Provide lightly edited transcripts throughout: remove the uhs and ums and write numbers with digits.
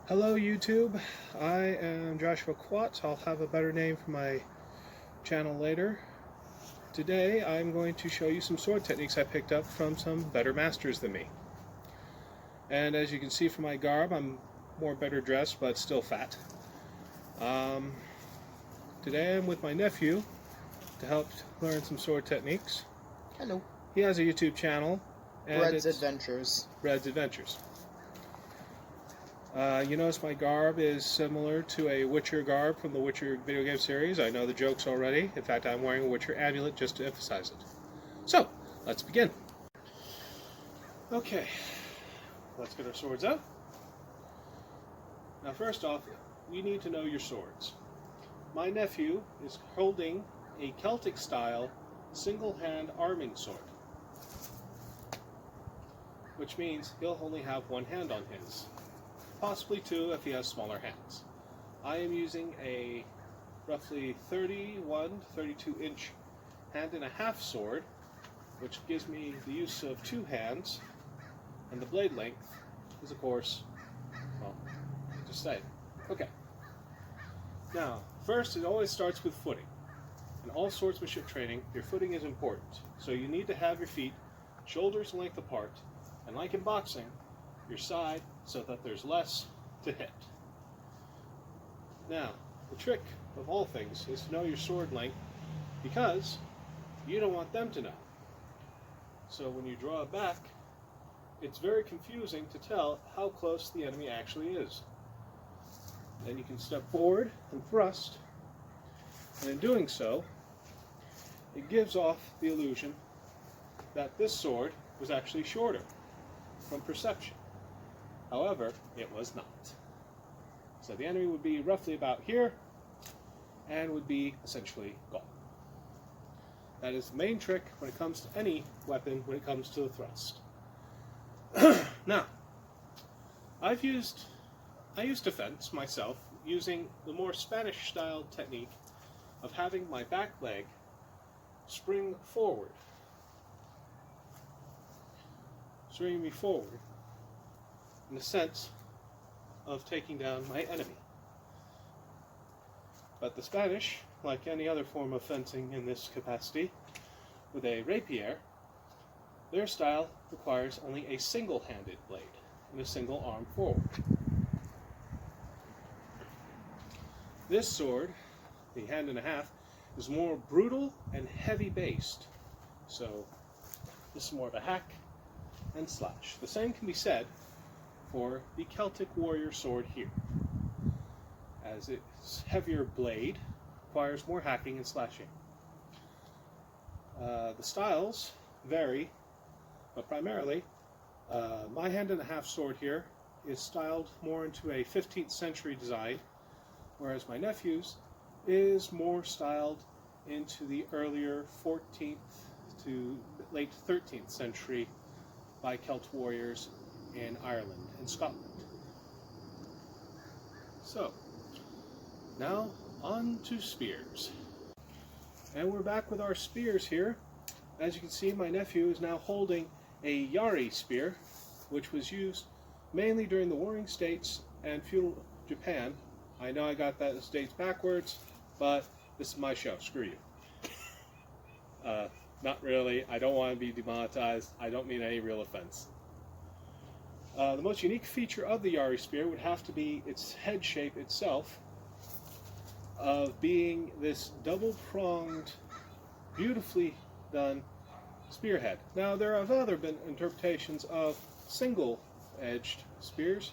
Hello YouTube, I am Joshua Quatts. I'll have a better name for my channel later. Today I'm going to show you some sword techniques I picked up from some better masters than me. And as you can see from my garb, I'm more better dressed but still fat. Today I'm with my nephew to help learn some sword techniques. Hello. He has a YouTube channel. And Bread's Adventures. Bread's Adventures. You notice my garb is similar to a Witcher garb from the Witcher video game series. I know the jokes already. In fact, I'm wearing a Witcher amulet just to emphasize it. So, let's begin. Okay, let's get our swords out. Now first off, you need to know your swords. My nephew is holding a Celtic-style single-hand arming sword, which means he'll only have one hand on his. Possibly two if he has smaller hands. I am using a roughly 31 to 32 inch hand and a half sword, which gives me the use of two hands, and the blade length is of course, well, just say. Okay. Now, first it always starts with footing. In all swordsmanship training, your footing is important. So you need to have your feet shoulders length apart, and like in boxing, your side so that there's less to hit. Now, the trick of all things is to know your sword length because you don't want them to know. So when you draw it back, it's very confusing to tell how close the enemy actually is. Then you can step forward and thrust, and in doing so, it gives off the illusion that this sword was actually shorter from perception. However, it was not. So the enemy would be roughly about here and would be essentially gone. That is the main trick when it comes to any weapon when it comes to the thrust. Now, I used defense myself using the more Spanish style technique of having my back leg spring forward. Swinging me forward in the sense of taking down my enemy. But the Spanish, like any other form of fencing in this capacity, with a rapier, their style requires only a single-handed blade and a single arm forward. This sword, the hand and a half, is more brutal and heavy-based. So this is more of a hack and slash. The same can be said for the Celtic warrior sword here, as its heavier blade requires more hacking and slashing. The styles vary, but primarily my hand and a half sword here is styled more into a 15th century design, whereas my nephew's is more styled into the earlier 14th to late 13th century by Celt warriors in Ireland and Scotland. So, now on to spears. And we're back with our spears here. As you can see, my nephew is now holding a Yari Spear, which was used mainly during the Warring States and feudal Japan. I know I got that dates backwards, but this is my show, screw you. Not really, I don't want to be demonetized, I don't mean any real offense. The most unique feature of the Yari Spear would have to be its head shape itself, of being this double-pronged, beautifully done spearhead. Now, there have been interpretations of single-edged spears,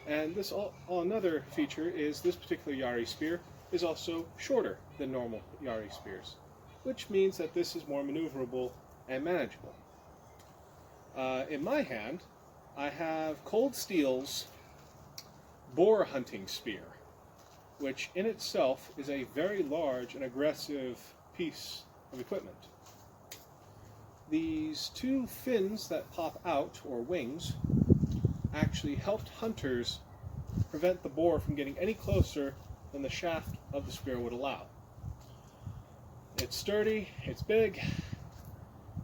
and this another feature is this particular Yari Spear is also shorter than normal Yari Spears, which means that this is more maneuverable and manageable. In my hand, I have Cold Steel's boar hunting spear, which in itself is a very large and aggressive piece of equipment. These two fins that pop out, or wings, actually helped hunters prevent the boar from getting any closer than the shaft of the spear would allow. It's sturdy, it's big,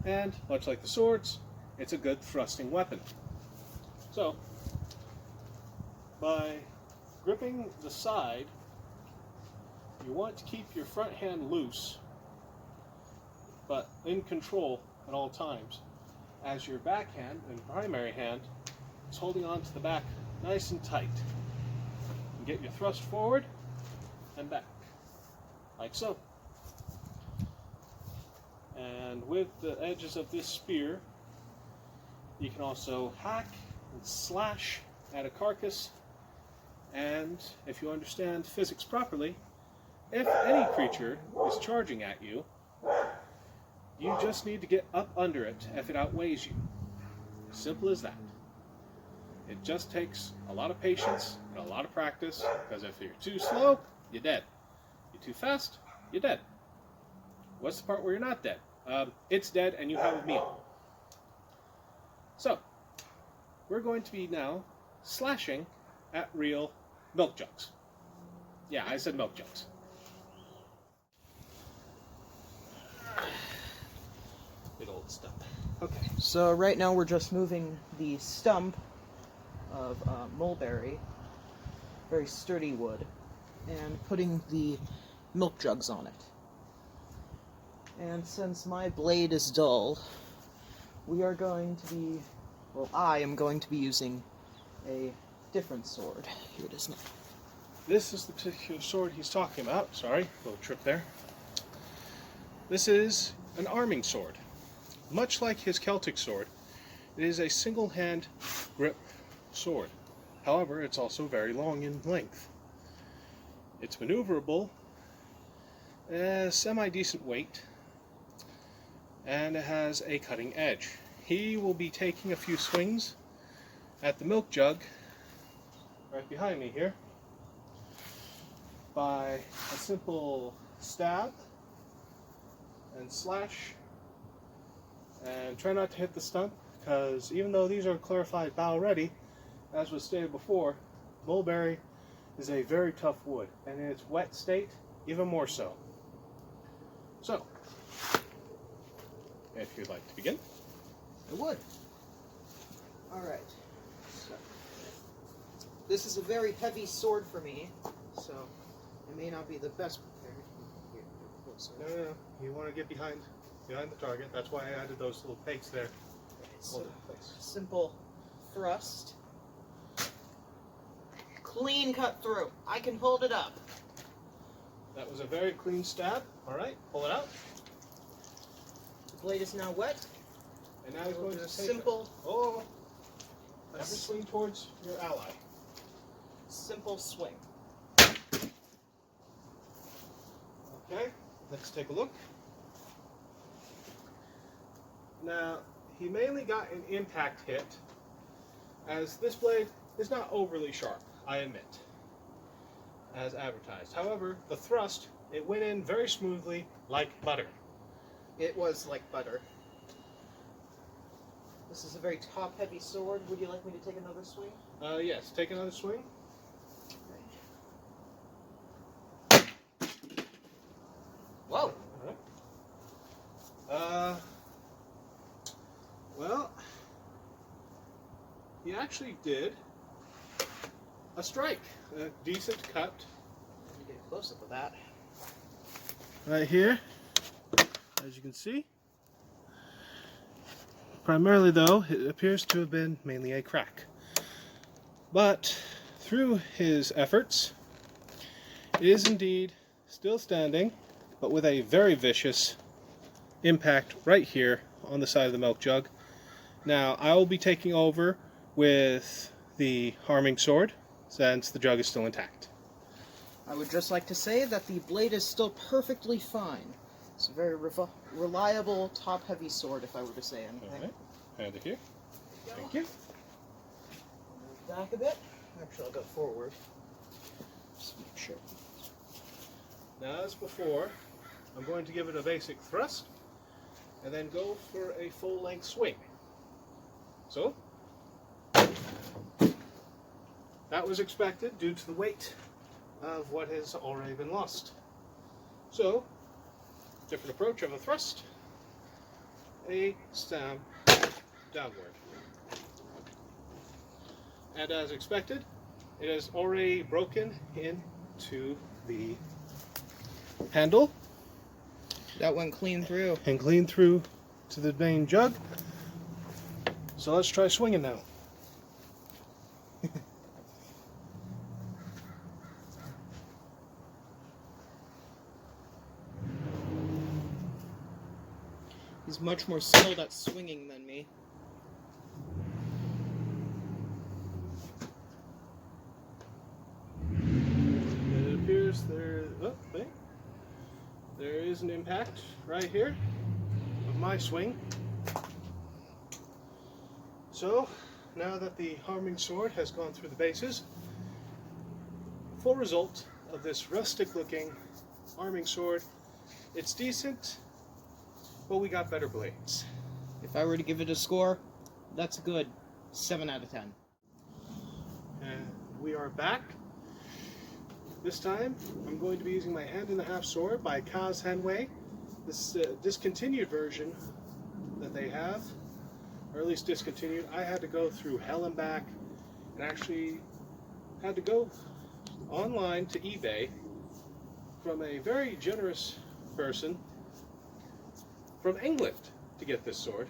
and much like the swords, it's a good thrusting weapon. So, by gripping the side, you want to keep your front hand loose, but in control at all times, as your backhand and primary hand is holding on to the back nice and tight. And get your thrust forward and back, like so. And with the edges of this spear, you can also hack and slash at a carcass, and if you understand physics properly, if any creature is charging at you, you just need to get up under it if it outweighs you. Simple as that. It just takes a lot of patience and a lot of practice, because if you're too slow, you're dead. You're too fast, you're dead. What's the part where you're not dead? It's dead and you have a meal. So, we're going to be now slashing at real milk jugs. Yeah, I said milk jugs. Big old stump. Okay. So right now we're just moving the stump of mulberry, very sturdy wood, and putting the milk jugs on it. And since my blade is dull, we are going to be, well, I am going to be using a different sword. Here it is now. This is the particular sword he's talking about. Sorry, little trip there. This is an arming sword. Much like his Celtic sword, it is a single-hand grip sword. However, it's also very long in length. It's maneuverable, semi-decent weight, and it has a cutting edge. He will be taking a few swings at the milk jug right behind me here by a simple stab and slash, and try not to hit the stump, because even though these are clarified bow ready, as was stated before, mulberry is a very tough wood, and in its wet state even more so. So, if you'd like to begin. I would. Alright. So, this is a very heavy sword for me, so it may not be the best prepared. Here, No. You want to get behind the target. That's why I added those little pegs there. So, simple thrust. Clean cut through. I can hold it up. That was a very clean stab. Alright, pull it out. The blade is now wet. And now he's going to take simple. Never swing towards your ally. Simple swing. Okay, let's take a look. Now, he mainly got an impact hit, as this blade is not overly sharp, I admit, as advertised. However, the thrust, it went in very smoothly, like butter. It was like butter. This is a very top-heavy sword. Would you like me to take another swing? Yes, take another swing. Whoa! Well, he actually did a strike, a decent cut. Let me get a close-up of that. Right here, as you can see. Primarily, though, it appears to have been mainly a crack. But through his efforts, it is indeed still standing, but with a very vicious impact right here on the side of the milk jug. Now, I will be taking over with the harming sword, since the jug is still intact. I would just like to say that the blade is still perfectly fine. It's a very reliable, top-heavy sword, if I were to say anything. All right, hand it here. Thank you. Move back a bit. Actually, I'll go forward. Just make sure. Now, as before, I'm going to give it a basic thrust, and then go for a full-length swing. So, that was expected due to the weight of what has already been lost. So, different approach of a thrust, a stab downward. And as expected, it has already broken into the handle That went clean through. and clean through to the main jug. So let's try swinging now. He's much more skilled at swinging than me. It appears there is an impact right here of my swing. So now that the harming sword has gone through the bases, full result of this rustic looking arming sword, it's decent, but we got better blades. If I were to give it a score, that's a good 7 out of 10. And we are back. This time I'm going to be using my hand and a half sword by Kaz Henway. This discontinued version that they have, or at least discontinued. I had to go through hell and back and actually had to go online to eBay from a very generous person from England to get this sword.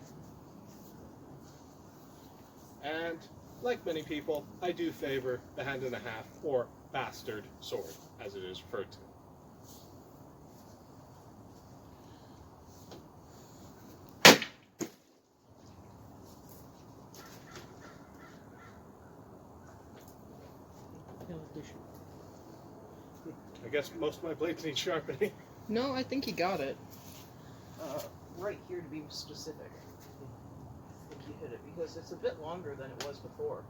And like many people, I do favor the hand and a half, or bastard sword, as it is referred to. I guess most of my blades need sharpening. No, I think he got it. Right here to be specific. I think he hit it because it's a bit longer than it was before.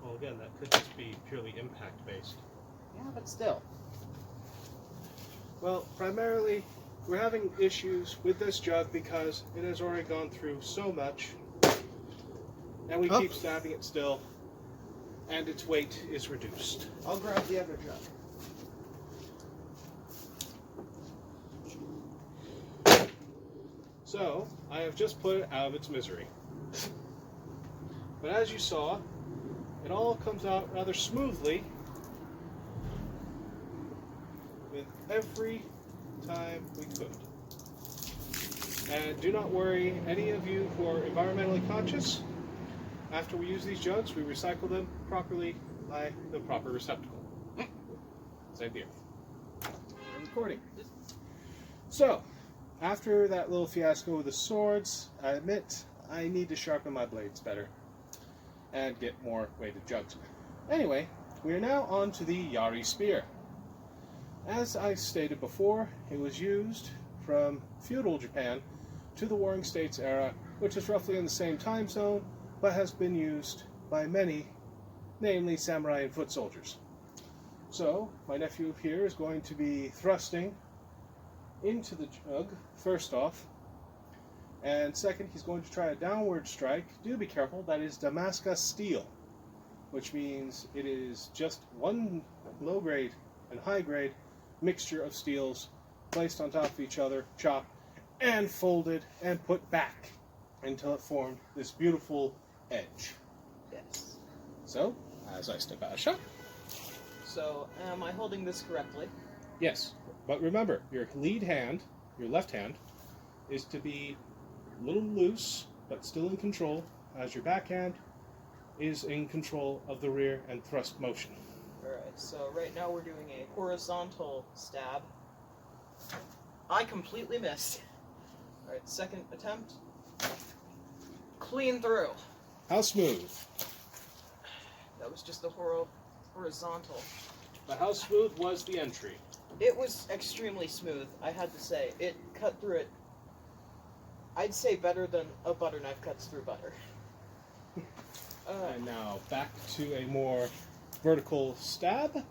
Well, again, that could just be purely impact based. Yeah, but still. Well, primarily, we're having issues with this jug because it has already gone through so much, and we keep stabbing it still, and its weight is reduced. I'll grab the other jug. So, I have just put it out of its misery. But as you saw, it all comes out rather smoothly with every time we could. And do not worry, any of you who are environmentally conscious, after we use these jugs, we recycle them properly by the proper receptacle. Same here. I'm recording. So, after that little fiasco with the swords, I admit I need to sharpen my blades better and get more weighted jugs. Anyway, we are now on to the Yari Spear. As I stated before, it was used from feudal Japan to the Warring States era, which is roughly in the same time zone, but has been used by many, namely samurai and foot soldiers. So, my nephew here is going to be thrusting into the jug, first off, and second, he's going to try a downward strike. Do be careful, that is Damascus steel, which means it is just one low-grade and high-grade mixture of steels placed on top of each other, chopped, and folded, and put back until it formed this beautiful edge. Yes. So, as I step out of shot. So, am I holding this correctly? Yes, but remember, your lead hand, your left hand, is to be a little loose, but still in control, as your backhand is in control of the rear and thrust motion. Alright, so right now we're doing a horizontal stab. I completely missed. Alright, second attempt. Clean through. How smooth? That was just the horizontal. But how smooth was the entry? It was extremely smooth, I had to say. It cut through it, I'd say, better than a butter knife cuts through butter. And now back to a more vertical stab.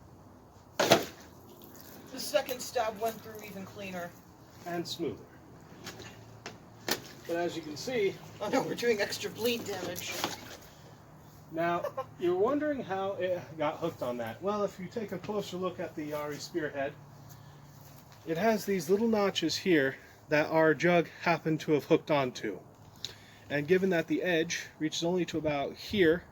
The second stab went through even cleaner. And smoother. But as you can see... Oh no, we're doing extra bleed damage. Now, you're wondering how it got hooked on that. Well, if you take a closer look at the Yari spearhead, it has these little notches here that our jug happened to have hooked onto. And given that the edge reaches only to about here,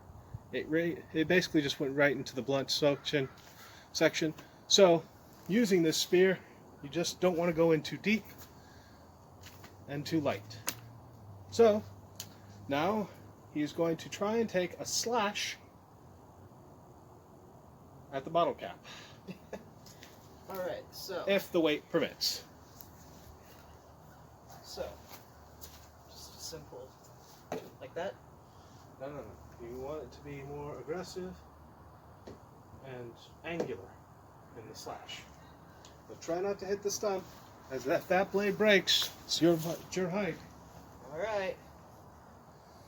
It basically just went right into the blunt section. So, using this spear, you just don't want to go in too deep and too light. So, now he's going to try and take a slash at the bottle cap. Alright, so... If the weight permits. So, just simple, like that? No. You want it to be more aggressive and angular in the slash. But try not to hit the stump, as if that blade breaks, it's your height. Alright.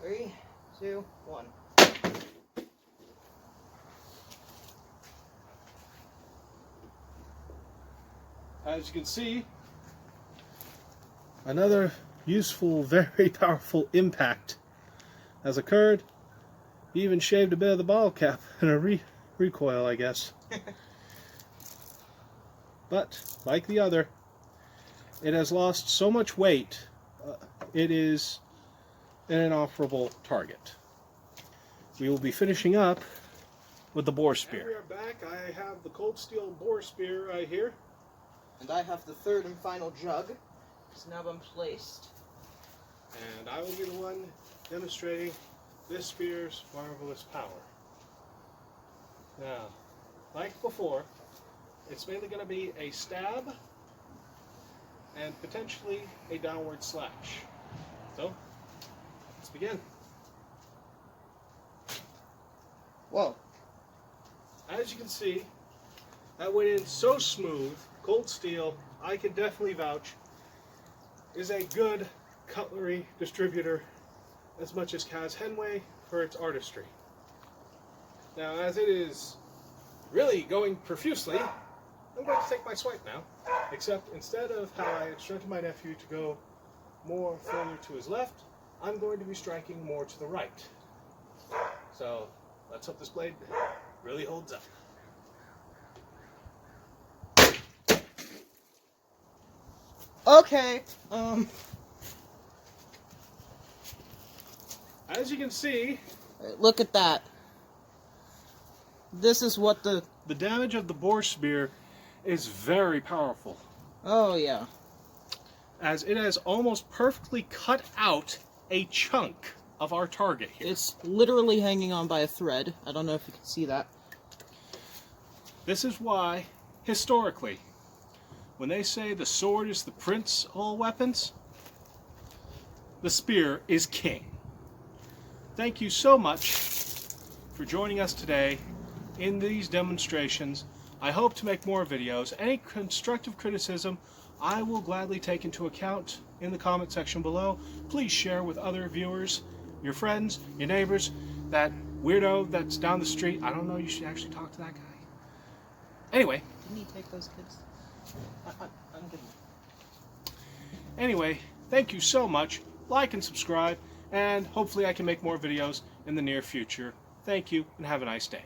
3, 2, 1. As you can see, another useful, very powerful impact has occurred. He even shaved a bit of the bottle cap in a recoil, I guess. But, like the other, it has lost so much weight, it is an inoperable target. We will be finishing up with the boar spear. And we are back. I have the cold steel boar spear right here. And I have the third and final jug. It's now been placed. And I will be the one demonstrating this spear's marvelous power. Now, like before, it's mainly going to be a stab and potentially a downward slash. So, let's begin. Whoa. As you can see, that went in so smooth. Cold steel, I can definitely vouch, is a good cutlery distributor as much as Kaz Henway for its artistry. Now, as it is really going profusely, I'm going to take my swipe now, except instead of how I instructed my nephew to go more further to his left, I'm going to be striking more to the right. So, let's hope this blade really holds up. Okay, As you can see, look at that. This is what the damage of the boar spear is very powerful, oh yeah. as it has almost perfectly cut out a chunk of our target here. It's literally hanging on by a thread. I don't know if you can see that. This is why, historically, when they say the sword is the prince of all weapons, the spear is king. Thank you so much for joining us today in these demonstrations. I hope to make more videos. Any constructive criticism I will gladly take into account in the comment section below. Please share with other viewers, your friends, your neighbors, that weirdo that's down the street. I don't know, you should actually talk to that guy. Anyway. Didn't he take those kids? I'm good. Anyway, thank you so much. Like and subscribe, and hopefully I can make more videos in the near future. Thank you, and have a nice day.